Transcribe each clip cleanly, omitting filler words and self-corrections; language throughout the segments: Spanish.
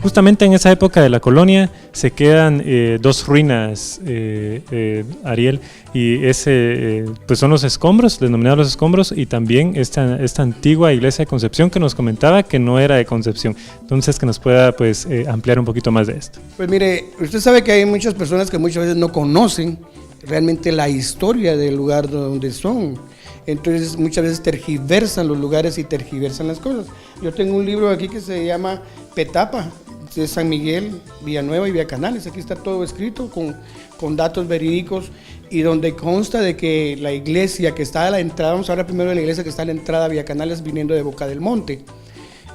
Justamente en esa época de la colonia se quedan dos ruinas, Ariel, y pues son los escombros, denominados los escombros, y también esta antigua iglesia de Concepción que nos comentaba que no era de Concepción. Entonces, que nos pueda pues ampliar un poquito más de esto. Pues mire, usted sabe que hay muchas personas que muchas veces no conocen realmente la historia del lugar donde son. Entonces muchas veces tergiversan los lugares y tergiversan las cosas. Yo tengo un libro aquí que se llama Petapa, de San Miguel, Villanueva y Villacanales. Aquí está todo escrito con datos verídicos y donde consta de que la iglesia que está a la entrada, vamos a hablar primero de la iglesia que está a la entrada de Villacanales viniendo de Boca del Monte,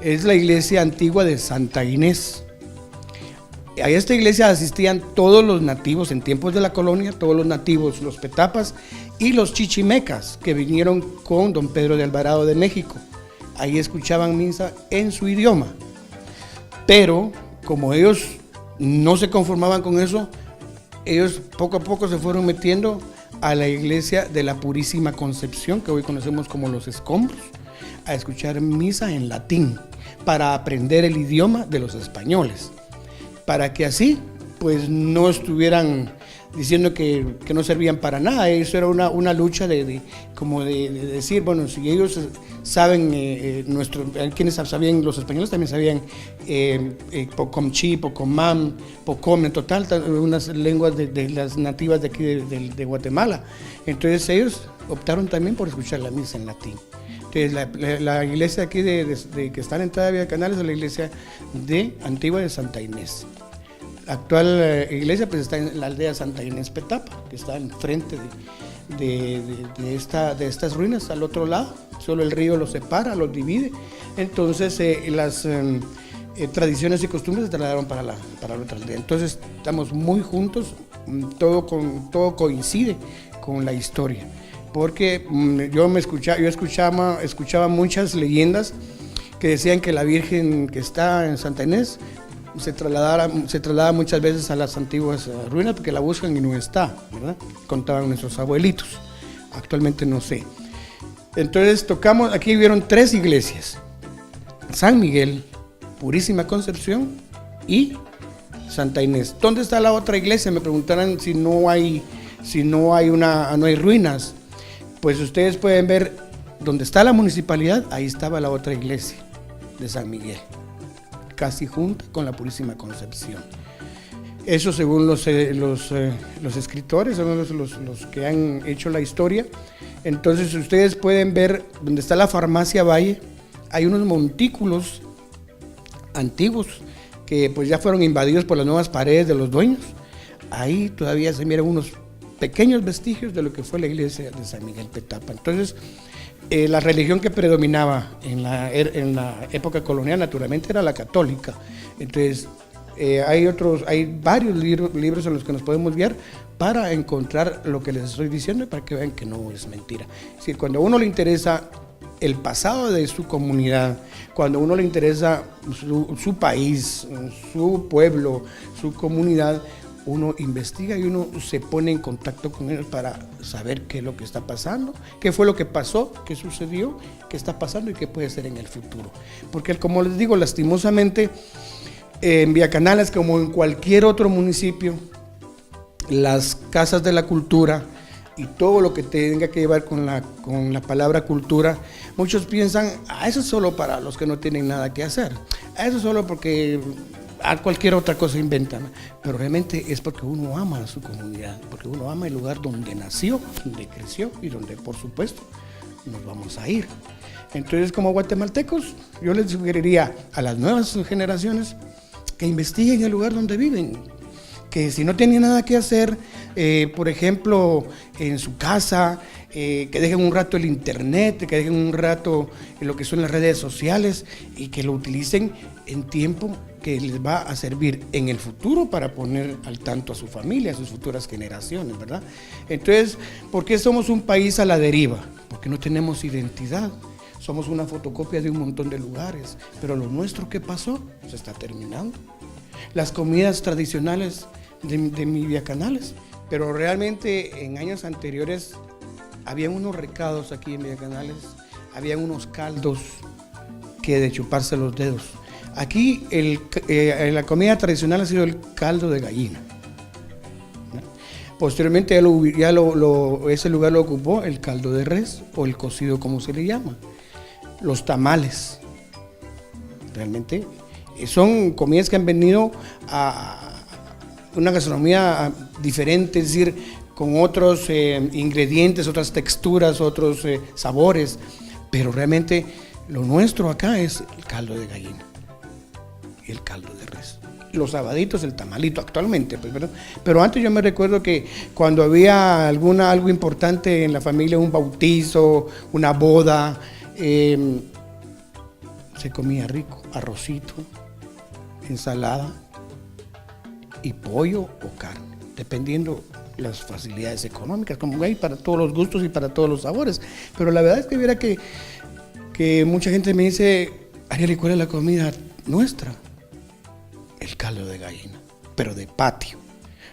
es la iglesia antigua de Santa Inés. A esta iglesia asistían todos los nativos en tiempos de la colonia, todos los nativos, los petapas y los chichimecas que vinieron con don Pedro de Alvarado de México. Ahí escuchaban misa en su idioma. Pero como ellos no se conformaban con eso, ellos poco a poco se fueron metiendo a la iglesia de la Purísima Concepción, que hoy conocemos como los escombros, a escuchar misa en latín para aprender el idioma de los españoles, para que así pues no estuvieran diciendo que no servían para nada. Eso era una lucha de decir, bueno, si ellos saben, quienes sabían, los españoles también sabían Pocomchi, Pocomam, Pocom, en total, unas lenguas de las nativas de aquí de Guatemala. Entonces ellos optaron también por escuchar la misa en latín. Entonces la iglesia aquí que está en la entrada de Villacanales es la iglesia antigua de Santa Inés. La actual iglesia pues está en la aldea Santa Inés Petapa, que está enfrente de estas ruinas, al otro lado. Solo el río los separa, los divide. Entonces las tradiciones y costumbres se trasladaron para la otra aldea. Entonces estamos muy juntos, todo coincide con la historia. Porque yo escuchaba muchas leyendas que decían que la Virgen que está en Santa Inés se traslada muchas veces a las antiguas ruinas porque la buscan y no está, ¿verdad? Contaban nuestros abuelitos. Actualmente no sé. Entonces aquí vieron 3 iglesias: San Miguel, Purísima Concepción y Santa Inés. ¿Dónde está la otra iglesia? Me preguntarán si no hay ruinas. Pues ustedes pueden ver donde está la municipalidad, ahí estaba la otra iglesia de San Miguel, casi junta con la Purísima Concepción. Eso según los escritores, son los que han hecho la historia. Entonces ustedes pueden ver donde está la farmacia Valle, hay unos montículos antiguos que pues ya fueron invadidos por las nuevas paredes de los dueños. Ahí todavía se miran unos pequeños vestigios de lo que fue la iglesia de San Miguel Petapa. Entonces la religión que predominaba en la época colonial naturalmente era la católica. Entonces hay varios libros en los que nos podemos guiar para encontrar lo que les estoy diciendo y para que vean que no es mentira. Es decir, cuando a uno le interesa el pasado de su comunidad, cuando a uno le interesa su país, su pueblo, su comunidad, uno investiga y uno se pone en contacto con ellos para saber qué es lo que está pasando, qué fue lo que pasó, qué sucedió, qué está pasando y qué puede ser en el futuro. Porque como les digo, lastimosamente, en Villacanales, como en cualquier otro municipio, las casas de la cultura y todo lo que tenga que llevar con la palabra cultura, muchos piensan, eso es solo para los que no tienen nada que hacer, eso es solo porque a cualquier otra cosa inventan, pero realmente es porque uno ama a su comunidad, porque uno ama el lugar donde nació, donde creció y donde por supuesto nos vamos a ir. Entonces, como guatemaltecos, yo les sugeriría a las nuevas generaciones que investiguen el lugar donde viven, que si no tienen nada que hacer, por ejemplo, en su casa, que dejen un rato el internet, que dejen un rato lo que son las redes sociales y que lo utilicen en tiempo que les va a servir en el futuro para poner al tanto a su familia, a sus futuras generaciones, ¿verdad? Entonces, ¿por qué somos un país a la deriva? Porque no tenemos identidad. Somos una fotocopia de un montón de lugares, pero lo nuestro, ¿qué pasó? Se está terminando. Las comidas tradicionales de mi Villacanales, pero realmente en años anteriores habían unos recados aquí en Villacanales, habían unos caldos que de chuparse los dedos. Aquí la comida tradicional ha sido el caldo de gallina. Posteriormente ese lugar lo ocupó el caldo de res o el cocido, como se le llama. Los tamales. Realmente son comidas que han venido a una gastronomía diferente, es decir, con otros ingredientes, otras texturas, otros sabores. Pero realmente lo nuestro acá es el caldo de gallina y el caldo de res. Los sabaditos, el tamalito actualmente, pues, ¿verdad? Pero antes yo me recuerdo que cuando había algo importante en la familia, un bautizo, una boda, se comía rico, arrocito, ensalada y pollo o carne, dependiendo las facilidades económicas, como hay para todos los gustos y para todos los sabores. Pero la verdad es que viera que mucha gente me dice, Ariel, ¿y cuál es la comida nuestra? El caldo de gallina, pero de patio,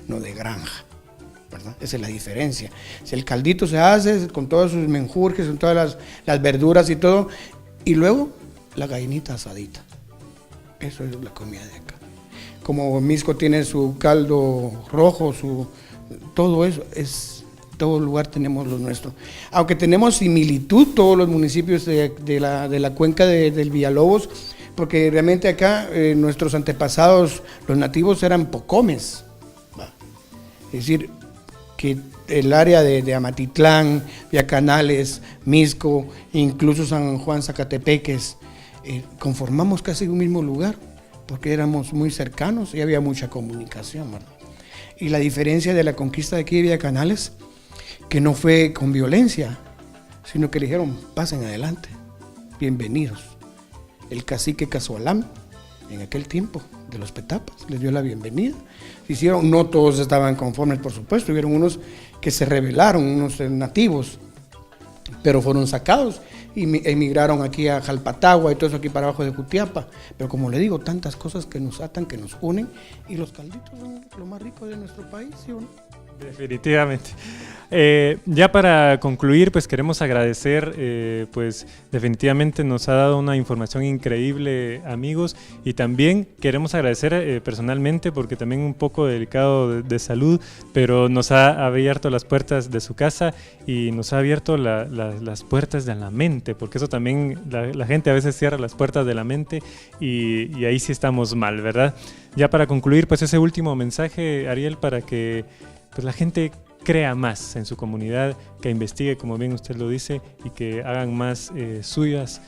no de granja, ¿verdad? Esa es la diferencia. Si el caldito se hace con todos sus menjurjes, con todas las verduras y todo, y luego la gallinita asadita. Eso es la comida de acá. Como Misco tiene su caldo rojo, todo eso, todo lugar tenemos lo nuestro. Aunque tenemos similitud todos los municipios de la cuenca del Villalobos, porque realmente acá nuestros antepasados, los nativos, eran pocomes. Es decir, que el área de Amatitlán, Villacanales, Misco, incluso San Juan, Zacatepeques, conformamos casi un mismo lugar, porque éramos muy cercanos y había mucha comunicación, ¿verdad? Y la diferencia de la conquista de aquí de Villacanales, que no fue con violencia, sino que le dijeron, pasen adelante, bienvenidos. El cacique Cazualán, en aquel tiempo de los Petapas, les dio la bienvenida. No todos estaban conformes, por supuesto, hubieron unos que se rebelaron, unos nativos, pero fueron sacados y emigraron aquí a Jalpatagua y todo eso aquí para abajo de Jutiapa. Pero como le digo, tantas cosas que nos atan, que nos unen, y los calditos son lo más rico de nuestro país, ¿sí o no? Definitivamente. Ya para concluir, pues queremos agradecer, pues definitivamente nos ha dado una información increíble, amigos, y también queremos agradecer personalmente, porque también un poco delicado de salud, pero nos ha abierto las puertas de su casa y nos ha abierto las puertas de la mente, porque eso también, la gente a veces cierra las puertas de la mente y ahí sí estamos mal, ¿verdad? Ya para concluir, pues ese último mensaje, Ariel, para que pues la gente crea más en su comunidad, que investigue, como bien usted lo dice, y que hagan más suyas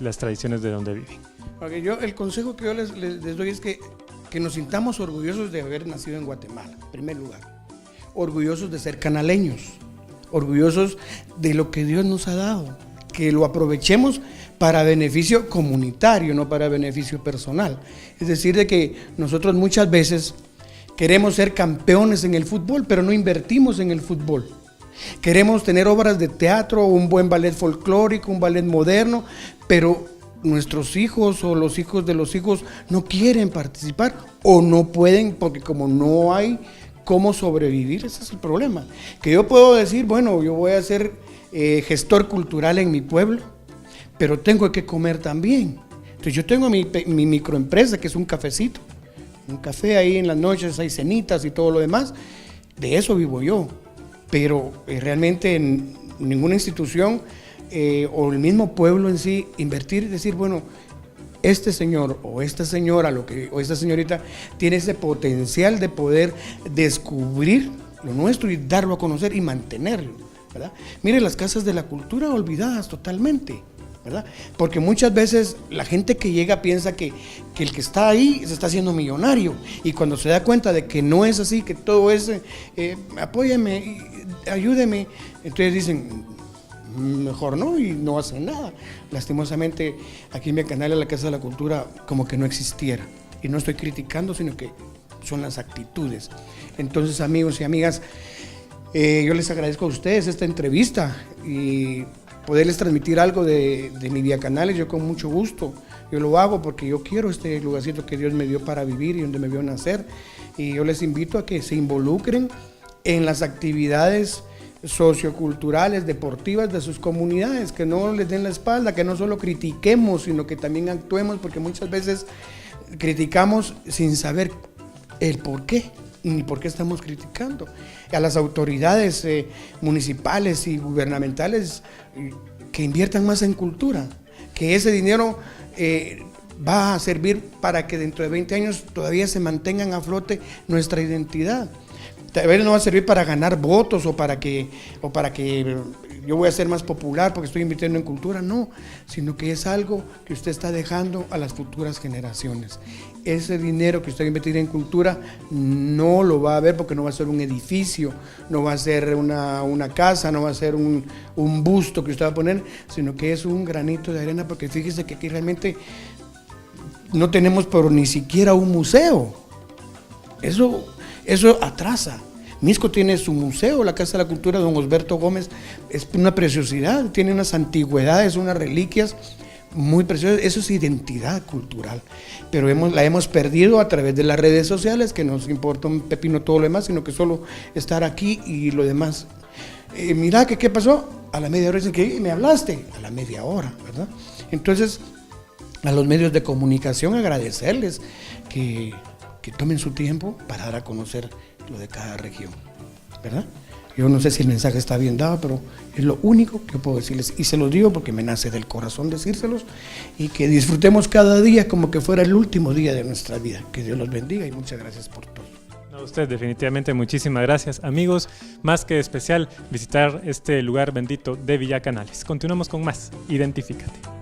las tradiciones de donde viven. Okay, el consejo que yo les doy es que nos sintamos orgullosos de haber nacido en Guatemala, en primer lugar. Orgullosos de ser canaleños, orgullosos de lo que Dios nos ha dado, que lo aprovechemos para beneficio comunitario, no para beneficio personal. Es decir, de que nosotros muchas veces queremos ser campeones en el fútbol, pero no invertimos en el fútbol. Queremos tener obras de teatro, un buen ballet folclórico, un ballet moderno, pero nuestros hijos o los hijos de los hijos no quieren participar o no pueden, porque como no hay cómo sobrevivir, ese es el problema. Que yo puedo decir, bueno, yo voy a ser gestor cultural en mi pueblo, pero tengo que comer también. Entonces yo tengo mi microempresa, que es un cafecito. Un café ahí en las noches, hay cenitas y todo lo demás, de eso vivo yo, pero realmente en ninguna institución o el mismo pueblo en sí, invertir y decir, bueno, este señor o esta señora o esta señorita tiene ese potencial de poder descubrir lo nuestro y darlo a conocer y mantenerlo, ¿verdad? Mire, las casas de la cultura olvidadas totalmente, ¿verdad? Porque muchas veces la gente que llega piensa que el que está ahí se está haciendo millonario, y cuando se da cuenta de que no es así, que todo es apóyame, ayúdeme, entonces dicen mejor no, y no hacen nada. Lastimosamente aquí en mi canal, en la Casa de la Cultura, como que no existiera, y no estoy criticando, sino que son las actitudes. Entonces, amigos y amigas, yo les agradezco a ustedes esta entrevista y poderles transmitir algo de mi Villacanales. Yo con mucho gusto, yo lo hago porque yo quiero este lugarcito que Dios me dio para vivir y donde me vio nacer, y yo les invito a que se involucren en las actividades socioculturales, deportivas de sus comunidades, que no les den la espalda, que no solo critiquemos, sino que también actuemos, porque muchas veces criticamos sin saber el por qué, ni por qué estamos criticando. A las autoridades municipales y gubernamentales que inviertan más en cultura, que ese dinero va a servir para que dentro de 20 años todavía se mantengan a flote nuestra identidad. Tal vez no va a servir para ganar votos o para que yo voy a ser más popular porque estoy invirtiendo en cultura, no, sino que es algo que usted está dejando a las futuras generaciones. Ese dinero que usted va a invertir en cultura no lo va a ver porque no va a ser un edificio, no va a ser una casa, no va a ser un busto que usted va a poner, sino que es un granito de arena, porque fíjese que aquí realmente no tenemos pero ni siquiera un museo. Eso atrasa. Misco tiene su museo, la Casa de la Cultura de don Osberto Gómez, es una preciosidad, tiene unas antigüedades, unas reliquias muy preciosas, eso es identidad cultural, pero la hemos perdido a través de las redes sociales, que nos importa un pepino todo lo demás, sino que solo estar aquí y lo demás. Mira, ¿qué pasó? A la media hora dicen que me hablaste, a la media hora, ¿verdad? Entonces, a los medios de comunicación agradecerles que tomen su tiempo para dar a conocer lo de cada región, ¿verdad? Yo no sé si el mensaje está bien dado, pero es lo único que puedo decirles, y se los digo porque me nace del corazón decírselos, y que disfrutemos cada día como que fuera el último día de nuestra vida. Que Dios los bendiga y muchas gracias por todo. A usted definitivamente muchísimas gracias. Amigos, más que especial visitar este lugar bendito de Villacanales. Continuamos con más. Identifícate.